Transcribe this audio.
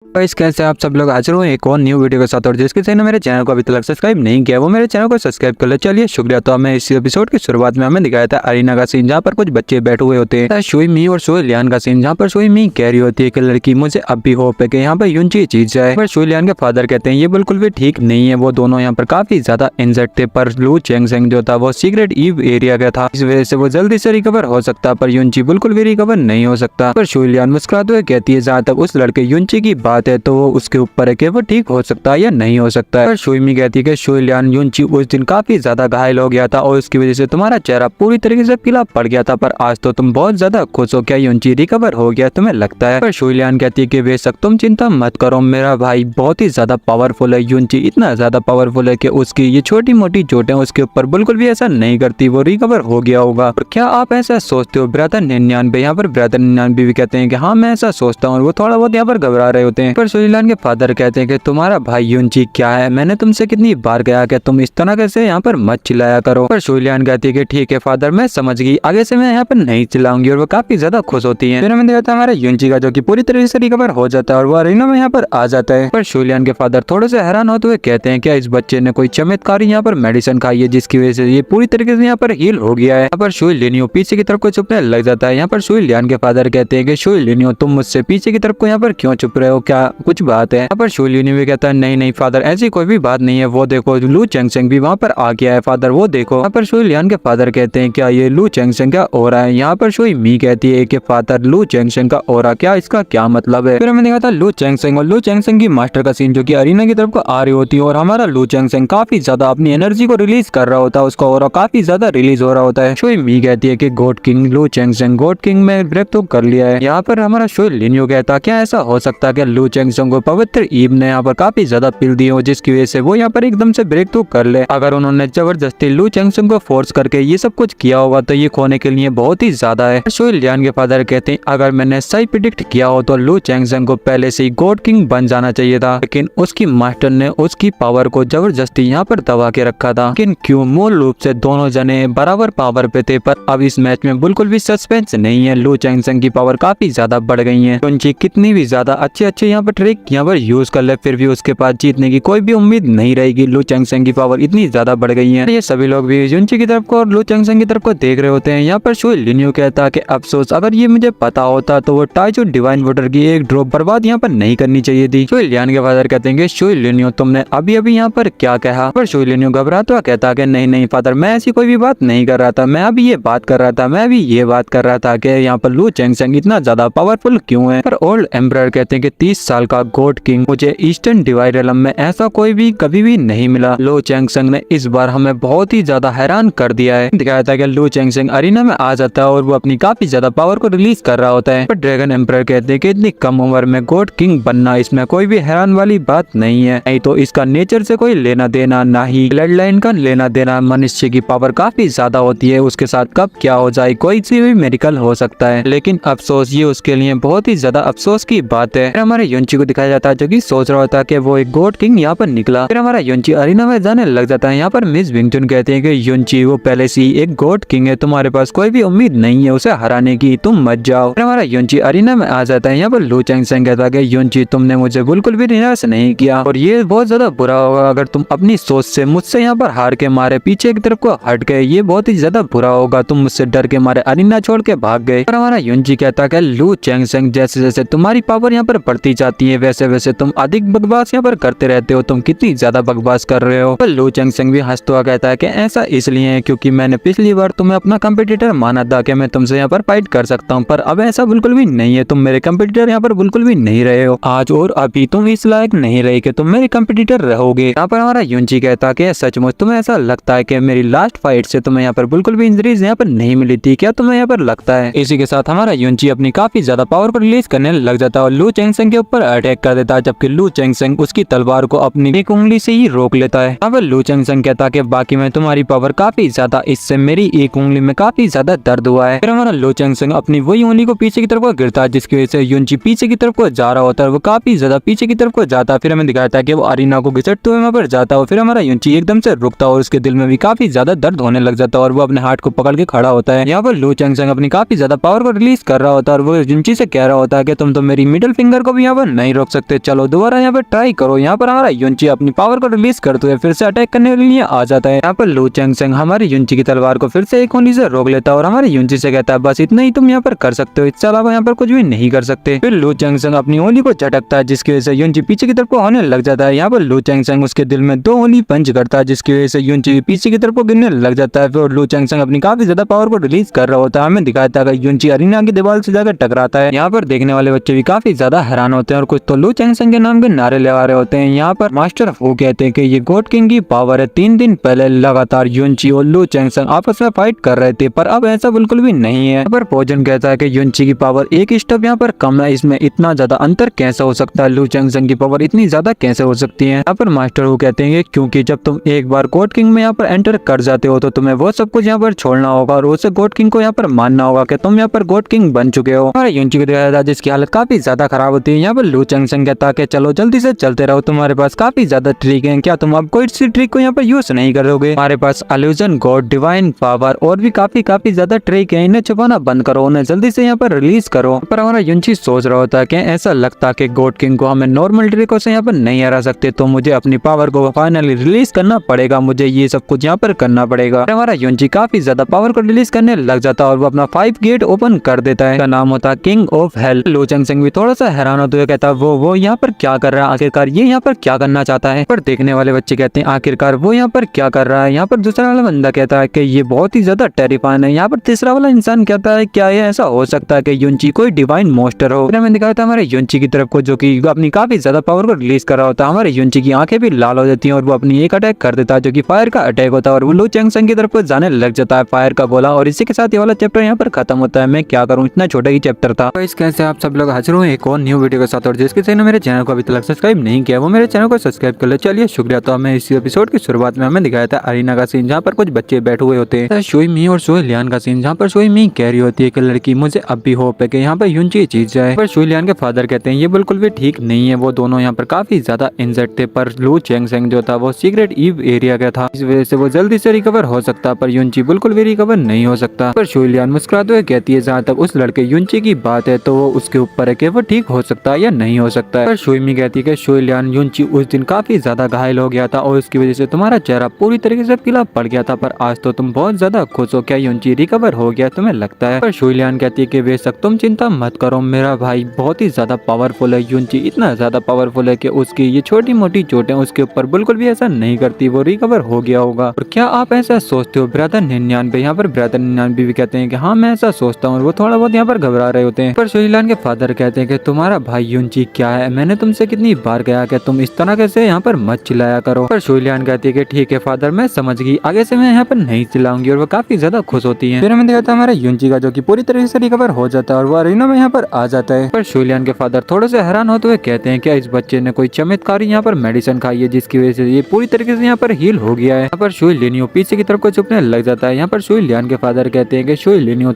Guys कैसे आप सब लोग हाजिर हुए एक और न्यू वीडियो के साथ। और जिसके ने मेरे चैनल को अभी तक सब्सक्राइब नहीं किया वो मेरे चैनल को सब्सक्राइब कर ले। चलिए शुक्रिया। तो हमें इस एपिसोड की शुरुआत में हमें दिखाया था अरीना का सीन जहाँ पर कुछ बच्चे बैठे हुए होते हैं। शुई मी और शुई लियान का सीन जहाँ पर शुई मी कह रही होती है कि लड़की मुझे अब भी होप है कि यहाँ पर यूनची जीत जाए। पर शुई लियान के फादर कहते हैं ये बिल्कुल भी ठीक नहीं है। वो दोनों यहाँ पर काफी ज्यादा इंजर्ड थे पर लू चेंगसेंग जो था वो सीक्रेट ईव एरिया का था, इस वजह से वो जल्दी से रिकवर हो सकता पर यूनची बिल्कुल भी रिकवर नहीं हो सकता। पर शुई लियान मुस्कुराते हुए कहती है जहाँ तक उस लड़के यूनची की बात है तो वो उसके ऊपर है कि वो ठीक हो सकता है या नहीं हो सकता है। पर शुई मी कहती है कि शुई लियान यूनची उस दिन काफी ज्यादा घायल हो गया था और उसकी वजह से तुम्हारा चेहरा पूरी तरीके से पीला पड़ गया था, पर आज तो तुम बहुत ज्यादा खुश हो। क्या यूनची रिकवर हो गया तुम्हें लगता है? पर शुई लियान कहती है कि बेशक तुम चिंता मत करो, मेरा भाई बहुत ही ज्यादा पावरफुल है। यूनची इतना ज्यादा पावरफुल है कि उसकी ये छोटी मोटी चोटें उसके ऊपर बिल्कुल भी ऐसा नहीं करती, वो रिकवर हो गया होगा। क्या आप ऐसा सोचते हो? ब्रदर 99 यहाँ पर ब्रदर 99 भी कहते हैं कि हाँ मैं ऐसा सोचता हूँ। वो थोड़ा बहुत यहाँ पर घबरा रहे होते हैं। पर शुई लियान के फादर कहते हैं कि तुम्हारा भाई यूनची क्या है, मैंने तुमसे कितनी बार कहा कि तुम इस तरह से यहाँ पर मत चिल्लाया करो। पर शुई लियान कहती है कि ठीक है फादर मैं समझ गई, आगे से मैं यहाँ पर नहीं चिल्लाऊंगी। और वो काफी ज्यादा खुश होती है। फिर हमें देखा था हमारा यूनची का जो कि पूरी तरीके से रिकवर हो जाता है और वो अरीना में यहाँ पर आ जाता है। पर शुई लियान के फादर थोड़े से हैरान होते हुए कहते हैं क्या इस बच्चे ने कोई चमत्कारी यहाँ पर मेडिसिन खाई है जिसकी वजह से ये पूरी तरीके से यहाँ पर हील हो गया है। यहाँ पर शुई लिनियो पीछे की तरफ को छुपने लग जाता है। यहाँ पर शुई लियान के फादर कहते हैं कि शुई लिनियो तुम मुझसे पीछे की तरफ को यहाँ पर क्यों छुप रहे हो, क्या कुछ बात है? यहाँ पर शुई लिनियो भी कहता है नहीं नहीं फादर ऐसी कोई भी बात नहीं है, वो देखो लू चेंगसेंग भी वहाँ पर आ गया है फादर, वो देखो। यहाँ पर शुई लियान के फादर कहते हैं क्या ये लू चेंगसेंग का ओरा है? यहाँ पर शुई मी कहती है कि फादर लू चेंगसेंग का ओरा क्या, इसका क्या मतलब है? फिर हमें देखा था लू चेंगसेंग और लू चेंगसेंग की मास्टर का सीन जो कि अरीना की तरफ को आ रही होती है और हमारा लू चेंगसेंग काफी ज्यादा अपनी एनर्जी को रिलीज कर रहा होता है, उसका ओरा काफी ज्यादा रिलीज हो रहा होता है। शुई मी कहती है कि गॉड किंग लू चेंगसेंग गॉड किंग में ब्रेक तो कर लिया है। यहाँ पर हमारा शुई लिनियो कहता क्या ऐसा हो सकता है कि लू चेंगसेंग को पवित्र ईब ने यहाँ पर काफी ज्यादा पिल दी हो जिसकी वजह से वो यहाँ पर एकदम से ब्रेक थ्रू कर ले। अगर उन्होंने जबरदस्ती लू चेंगसेंग को फोर्स करके ये सब कुछ किया होगा तो ये खोने के लिए बहुत ही ज्यादा है। शुई लियान के फादर कहते हैं अगर मैंने सही प्रिडिक्ट किया हो तो लू चेंगसेंग को पहले से ही गॉड किंग बन जाना चाहिए था, लेकिन उसकी मास्टर ने उसकी पावर को जबरदस्ती यहाँ पर दबा के रखा था। लेकिन क्यों? मूल रूप से दोनों जने बराबर पावर पे थे, पर अब इस मैच में बिल्कुल भी सस्पेंस नहीं है। लू चेंगसेंग की पावर काफी ज्यादा बढ़ गई है। यूनची कितनी भी ज्यादा अच्छे यहाँ पर ट्रिक यहाँ पर यूज कर ले फिर भी उसके पास जीतने की कोई भी उम्मीद नहीं रहेगी। लू चेंगसेंग की पावर इतनी ज्यादा बढ़ गई है। ये सभी लोग भी यूनची की तरफ को और लू चेंगसेंग की तरफ को देख रहे होते हैं। यहाँ पर शुई लिनियो कहता है कि अफसोस अगर ये मुझे पता होता तो वो टाइजू डिवाइन वाटर की एक ड्रॉप बर्बाद यहाँ पर नहीं करनी चाहिए थी। शुई लियान के फादर कहते हैं शुई लिनियो तुमने अभी अभी यहाँ पर क्या कहा? पर शुई लिनियो घबराता हुआ कहता है नहीं नहीं फादर मैं ऐसी कोई भी बात नहीं कर रहा था, मैं अभी ये बात कर रहा था, मैं अभी ये बात कर रहा था कि यहाँ पर लू चेंगसेंग इतना ज्यादा पावरफुल क्यों है। पर ओल्ड एम्परर कहते हैं कि 30 साल का गॉड किंग मुझे ईस्टर्न डिवाइड रेलम में ऐसा कोई भी कभी भी नहीं मिला। लू चेंगसेंग ने इस बार हमें बहुत ही ज्यादा हैरान कर दिया है। दिखाया था कि लू चेंगसेंग अरीना में आ जाता है और वो अपनी काफी ज्यादा पावर को रिलीज कर रहा होता है। पर ड्रैगन एम्परर कहते हैं कि इतनी कम उम्र में गॉड किंग बनना इसमें कोई भी हैरान वाली बात नहीं है, नहीं तो इसका नेचर से कोई लेना देना ना ही ब्लड लाइन का लेना देना। मनुष्य की पावर काफी ज्यादा होती है, उसके साथ कब क्या हो जाए कोई सी भी मेडिकल हो सकता है। लेकिन अफसोस ये उसके लिए बहुत ही ज्यादा अफसोस की बात है। फिर हमारे यूनची को दिखाया जाता है जो कि सोच रहा होता है कि वो एक गॉड किंग यहाँ पर निकला। फिर हमारा यूनची अरीना में जाने लग जाता है। यहाँ पर मिस विंगचुन कहते हैं कि यूनची वो पहले से ही एक गॉड किंग है, तुम्हारे पास कोई भी उम्मीद नहीं है उसे हराने की, तुम मत जाओ। फिर हमारा यूनची अरीना में आ जाता है। यहाँ पर लू चेंगसेंग कहता है कि यूनची तुमने मुझे बिल्कुल भी निराश नहीं किया और ये बहुत ज्यादा बुरा होगा अगर तुम अपनी सोच से मुझसे यहाँ पर हार के मारे पीछे की तरफ को हट गए, ये बहुत ही ज्यादा बुरा होगा, तुम मुझसे डर के मारे अरीना छोड़ के भाग गए। और हमारा यूनची कहता है कि लू चेंगसेंग जैसे जैसे तुम्हारी पावर यहाँ पर बढ़ती जाती है वैसे वैसे तुम अधिक बकवास यहाँ पर करते रहते हो, तुम कितनी ज्यादा बकवास कर रहे हो। पर लू चेंगसेंग भी हंसता हुआ कहता है कि ऐसा इसलिए है क्योंकि मैंने पिछली बार तुम्हें अपना कंपटीटर माना था कि मैं तुमसे यहाँ पर फाइट कर सकता हूँ, पर अब ऐसा बिल्कुल भी नहीं है, तुम मेरे कंपटीटर यहाँ पर बिल्कुल भी नहीं रहे हो आज और अभी तुम इस लायक नहीं रहे कि तुम मेरे कंपटीटर रहोगे। यहाँ पर हमारा यूनची कहता है सचमुच तुम्हें ऐसा लगता है कि मेरी लास्ट फाइट से तुम्हें यहाँ पर बिल्कुल भी इंजरीज यहाँ पर नहीं मिली थी, क्या तुम्हें यहाँ पर लगता है? इसी के साथ हमारा यूनची अपनी काफी ज्यादा पावर को रिलीज करने लग जाता है और लू चेंगसेंग के ऊपर अटैक कर देता है, जबकि लू चेंगसेंग उसकी तलवार को अपनी एक उंगली से ही रोक लेता है। अब लू चेंगसेंग कहता है कि बाकी में तुम्हारी पावर काफी ज्यादा, इससे मेरी एक उंगली में काफी ज्यादा दर्द हुआ है। फिर हमारा लू चेंगसेंग अपनी वही उंगली को पीछे की तरफ को गिरता है जिसकी वजह से यूनची पीछे की तरफ को जा रहा होता है, वो काफी ज्यादा पीछे की तरफ को जाता है। फिर हमें दिखाता है कि वो अरीना को घिसटते हुए वहाँ पर जाता है। फिर हमारा यूनची एकदम से रुकता है और उसके दिल में भी काफी ज्यादा दर्द होने लग जाता है और वो अपने हाथ को पकड़ के खड़ा होता है। यहाँ पर लू चेंगसेंग अपनी काफी ज्यादा पावर को रिलीज कर रहा होता है और वो यूनची से कह रहा होता है कि तुम तो मेरी मिडिल फिंगर को भी यहाँ पर नहीं रोक सकते, चलो दोबारा यहाँ पर ट्राई करो। यहाँ पर हमारा युनची अपनी पावर को रिलीज करते हुए फिर से अटैक करने के लिए आ जाता है। यहाँ पर लू चैंगसेंग हमारी युनची की तलवार को फिर से एक उंगली से रोक लेता है और हमारी युनची से कहता है बस इतना ही तुम यहाँ पर कर सकते हो, इससे अलावा यहाँ पर कुछ भी नहीं कर सकते। फिर लू चैंगसेंग अपनी उंगली को झटकता है जिसकी वजह से युनची पीछे की तरफ होने लग जाता है। यहाँ पर लू चैंगसेंग उसके दिल में 2 उंगली पंच करता है जिसकी वजह से युनची पीछे की तरफ गिरने लग जाता है। फिर लू चैंगसेंग अपनी काफी ज्यादा पावर को रिलीज कर रहा होता है। हमें दिखाता है युनची अरीना की दीवार से जाकर टकराता है। यहाँ पर देखने वाले बच्चे भी काफी ज्यादा हैरान होते हैं और कुछ तो लू चैंगसेंग के नाम के नारे लगा रहे होते हैं। यहाँ पर मास्टर वो कहते हैं कि ये गॉड किंग की पावर है। 3 दिन पहले लगातार युनची और लू चैंगसेंग आपस में फाइट कर रहे थे पर अब ऐसा बिल्कुल भी नहीं है। यहाँ पर पोजन कहता है कि युनची की पावर एक स्टेप यहाँ पर कम है, इसमें इतना ज्यादा अंतर कैसे हो सकता है, लू चैंगसेंग की पावर इतनी ज्यादा कैसे हो सकती है। यहाँ पर मास्टर वो कहते हैं क्योंकि जब तुम एक बार गॉड किंग में यहाँ पर एंटर कर जाते हो तो तुम्हें वो सब कुछ यहाँ पर छोड़ना होगा और उसे गॉड किंग को यहाँ पर मानना होगा कि तुम यहाँ पर गॉड किंग बन चुके हो। हमारे युनची को दिखाया था जिसकी हालत काफी ज्यादा खराब होती है। यहाँ पर लू चैंगसेंग कहता है कि चलो जल्दी से चलते रहो, तुम्हारे पास काफी ज्यादा ट्रिक है, क्या तुम अब कोई सी ट्रिक को यहाँ पर यूज नहीं करोगे? हमारे पास इल्यूजन गॉड, डिवाइन पावर और भी काफी ज्यादा ट्रिक है, इन्हें छुपाना बंद करो, उन्हें जल्दी से यहाँ पर रिलीज करो। पर हमारा युनची सोच रहा होता है कि ऐसा लगता कि गॉड किंग को हमें नॉर्मल ट्रिकों से यहाँ पर नहीं हरा सकते, तो मुझे अपनी पावर को फाइनली रिलीज करना पड़ेगा, मुझे ये सब कुछ यहाँ पर करना पड़ेगा। हमारा युनची काफी ज्यादा पावर को रिलीज करने लग जाता है और वो अपना 5 गेट ओपन कर देता है। इसका नाम होता है किंग ऑफ हेल। लू चैंगसेंग भी थोड़ा सा हैरान होते हुए कहता है वो यहाँ पर क्या कर रहा है, आखिरकार ये यहाँ पर क्या करना चाहता है। पर देखने वाले बच्चे कहते हैं आखिरकार वो यहाँ पर क्या कर रहा है। यहाँ पर दूसरा वाला बंदा कहता है कि ये बहुत ही ज्यादा टेरिफाइंग है। यहाँ पर तीसरा वाला इंसान कहता है क्या ये ऐसा हो सकता है कि युनची कोई डिवाइन मॉन्स्टर हो। फिर हमें दिखाया था हमारे युनची की तरफ को जो कि अपनी काफी ज्यादा पावर को रिलीज कर रहा होता है। हमारे युनची की आंखें भी लाल हो जाती हैं और वो अपनी एक अटैक कर देता है जो कि फायर का अटैक होता है और वो लू चैंगसेंग की तरफ जाने लग जाता है फायर का गोला। और इसी के साथ ये वाला चैप्टर यहाँ पर खत्म होता है। मैं क्या करूँ, इतना छोटा ही चैप्टर था। तो कैसे आप सब लोग हाजिर हुए एक और न्यू वीडियो के साथ और जिसके चैनल मेरे चैनल को अभी तक सब्सक्राइब नहीं किया वो मेरे चैनल को सब्सक्राइब कर ले। चलिए शुक्रिया। तो हमें इस एपिसोड की शुरुआत में हमें दिखाया था अरीना का सीन जहाँ पर कुछ बच्चे बैठे हुए होते हैं। शुई मी और शुई लियान का सीन जहाँ पर शुई मी कह रही होती है कि लड़की मुझे अब भी होप है कि यहाँ पर युनची जीत जाए। पर शुई लियान के फादर कहते हैं ये बिल्कुल भी ठीक नहीं है, वो दोनों यहाँ पर काफी ज्यादा इंजर्ड थे पर लू चैंगसेंग जो था वो सीक्रेट ईव एरिया का था, इस वजह से वो जल्दी से रिकवर हो सकता पर युनची बिल्कुल भी रिकवर नहीं हो सकता। पर शुई लियान मुस्कुराते हुए कहती है जहाँ तक उस लड़के युनची की बात है तो वो उसके ऊपर है कि वो ठीक हो सकता है या नहीं हो सकता है। पर शुई मी कहती है कि शुई लियान युनची उस दिन काफी ज्यादा घायल हो गया था और उसकी वजह से तुम्हारा चेहरा पूरी तरीके से पीला पड़ गया था पर आज तो तुम बहुत ज्यादा खुश हो, क्या युनची रिकवर हो गया तुम्हें लगता है? पर शुई लियान कहती है कि बेशक तुम चिंता मत करो, मेरा भाई बहुत ही ज्यादा पावरफुल है, युनची इतना ज्यादा पावरफुल है कि उसकी ये छोटी मोटी चोटें उसके ऊपर बिल्कुल भी ऐसा नहीं करती, वो रिकवर हो गया होगा। और क्या आप ऐसा सोचते हो ब्रदर 99? यहाँ पर ब्रदर 99 भी कहते हैं कि हाँ मैं ऐसा सोचता हूँ, वो थोड़ा बहुत यहाँ पर घबरा रहे होते हैं। पर शुई लियान के फादर कहते हैं कि तुम्हारा भाई युनची क्या है, मैंने तुमसे कितनी बार कहा कि तुम इस तरह कैसे यहाँ पर मत चिल्लाया करो। पर शुई लियान कहती है कि ठीक है फादर मैं समझ गई, आगे से मैं यहाँ पर नहीं चिल्लाऊंगी और वो काफी ज्यादा खुश होती है। फिर हमें दिखाता है हमारा युनची का जो कि पूरी तरीके से रिकवर हो जाता है और वो अरीना में यहाँ पर आ जाता है। पर शुई लियान के फादर थोड़े से हैरान होते हुए कहते हैं क्या इस बच्चे ने कोई चमत्कारी यहाँ पर मेडिसिन खाई है जिसकी वजह से ये पूरी तरीके से यहाँ पर हील हो गया है। यहाँ पर शुई लिनियो पीछे की तरफ को छुपने लग जाता है। यहाँ पर शुई लियान के फादर कहते हैं कि शुई लिनियो